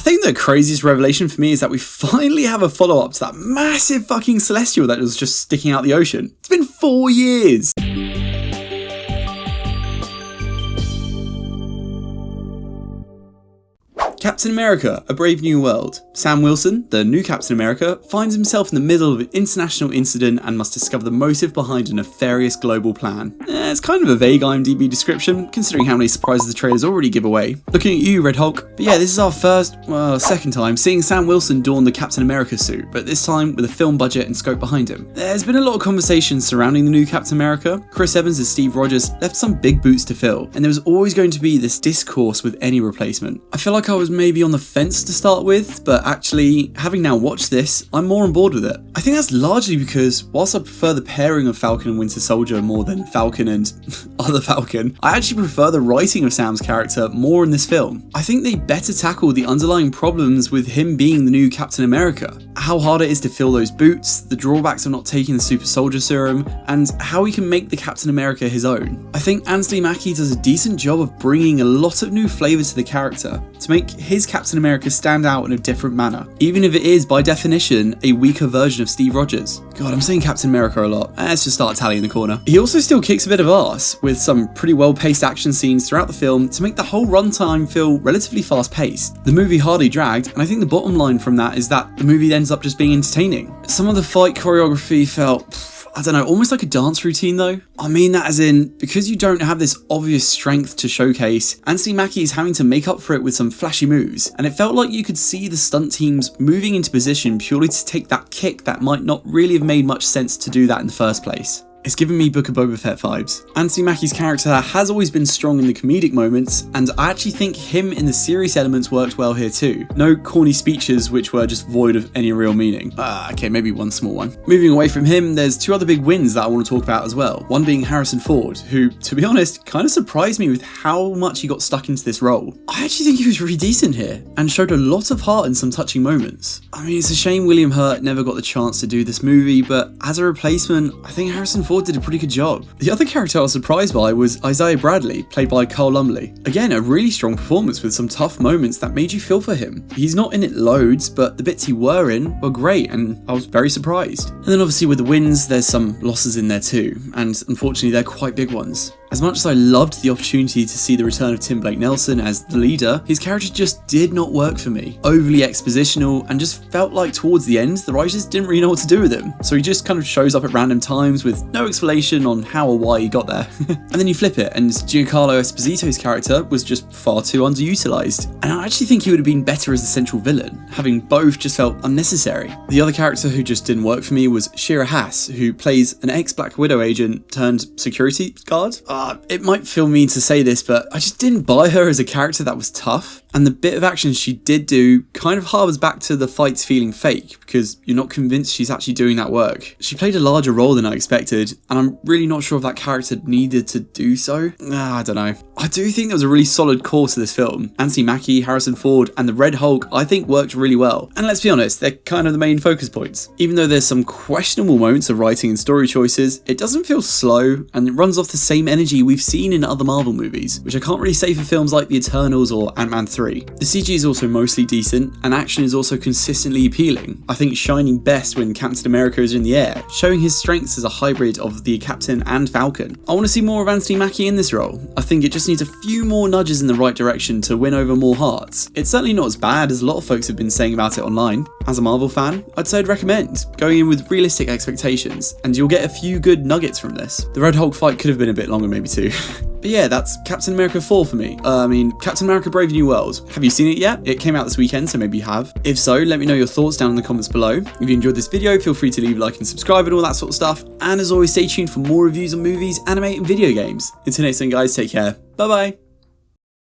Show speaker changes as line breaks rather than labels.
think the craziest revelation for me is that we finally have a follow-up to that massive fucking celestial that was just sticking out the ocean. It's been 4 years! Captain America, A Brave New World. Sam Wilson, the new Captain America, finds himself in the middle of an international incident and must discover the motive behind a nefarious global plan. It's kind of a vague IMDb description, considering how many surprises the trailers already give away. Looking at you, Red Hulk. But yeah, this is our second time seeing Sam Wilson don the Captain America suit, but this time with a film budget and scope behind him. There's been a lot of conversation surrounding the new Captain America. Chris Evans as Steve Rogers left some big boots to fill, and there was always going to be this discourse with any replacement. I feel like I was maybe on the fence to start with, but actually, having now watched this, I'm more on board with it. I think that's largely because whilst I prefer the pairing of Falcon and Winter Soldier more than Falcon and other Falcon, I actually prefer the writing of Sam's character more in this film. I think they better tackle the underlying problems with him being the new Captain America. How hard it is to fill those boots, the drawbacks of not taking the super soldier serum, and how he can make the Captain America his own. I think Mackie does a decent job of bringing a lot of new flavour to the character to make his Captain America stand out in a different manner, even if it is by definition a weaker version of Steve Rogers. God, I'm saying Captain America a lot. Let's just start tallying the corner. He also still kicks a bit of arse, with some pretty well-paced action scenes throughout the film to make the whole runtime feel relatively fast-paced. The movie hardly dragged, and I think the bottom line from that is that the movie ends up just being entertaining. Some of the fight choreography felt, I don't know, almost like a dance routine though. I mean that as in, because you don't have this obvious strength to showcase, Mackie is having to make up for it with some flashy moves, and it felt like you could see the stunt teams moving into position purely to take that kick that might not really have made much sense to do that in the first place. It's giving me Book of Boba Fett vibes. Mackie's character has always been strong in the comedic moments, and I actually think him in the serious elements worked well here too. No corny speeches which were just void of any real meaning. Okay, maybe one small one. Moving away from him, there's two other big wins that I want to talk about as well. One being Harrison Ford, who, to be honest, kind of surprised me with how much he got stuck into this role. I actually think he was really decent here, and showed a lot of heart in some touching moments. I mean, it's a shame William Hurt never got the chance to do this movie, but as a replacement, I think Harrison Ford did a pretty good job. The other character I was surprised by was Isaiah Bradley, played by Carl Lumbly. Again, a really strong performance with some tough moments that made you feel for him. He's not in it loads, but the bits he were in were great, and I was very surprised. And then obviously with the wins, there's some losses in there too, and unfortunately they're quite big ones. As much as I loved the opportunity to see the return of Tim Blake Nelson as the leader, his character just did not work for me. Overly expositional, and just felt like towards the end, the writers didn't really know what to do with him. So he just kind of shows up at random times with no explanation on how or why he got there. And then you flip it, and Giancarlo Esposito's character was just far too underutilized. And I actually think he would have been better as the central villain, having both just felt unnecessary. The other character who just didn't work for me was Shira Haas, who plays an ex-Black Widow agent turned security guard. It might feel mean to say this, but I just didn't buy her as a character that was tough. And the bit of action she did do kind of harbours back to the fights feeling fake, because you're not convinced she's actually doing that work. She played a larger role than I expected, and I'm really not sure if that character needed to do so. I don't know. I do think there was a really solid core to this film. Mackie, Harrison Ford, and the Red Hulk I think worked really well. And let's be honest, they're kind of the main focus points. Even though there's some questionable moments of writing and story choices, it doesn't feel slow, and it runs off the same energy we've seen in other Marvel movies, which I can't really say for films like The Eternals or Ant-Man 3. The CG is also mostly decent, and action is also consistently appealing. I think shining best when Captain America is in the air, showing his strengths as a hybrid of the Captain and Falcon. I want to see more of Mackie in this role. I think it just needs a few more nudges in the right direction to win over more hearts. It's certainly not as bad as a lot of folks have been saying about it online. As a Marvel fan, I'd say I'd recommend going in with realistic expectations, and you'll get a few good nuggets from this. The Red Hulk fight could have been a bit longer maybe too. But yeah, that's Captain America 4 for me. Captain America Brave New World. Have you seen it yet? It came out this weekend, so maybe you have. If so, let me know your thoughts down in the comments below. If you enjoyed this video, feel free to leave a like and subscribe and all that sort of stuff. And as always, stay tuned for more reviews on movies, anime, and video games. Until next time guys, take care. Bye bye.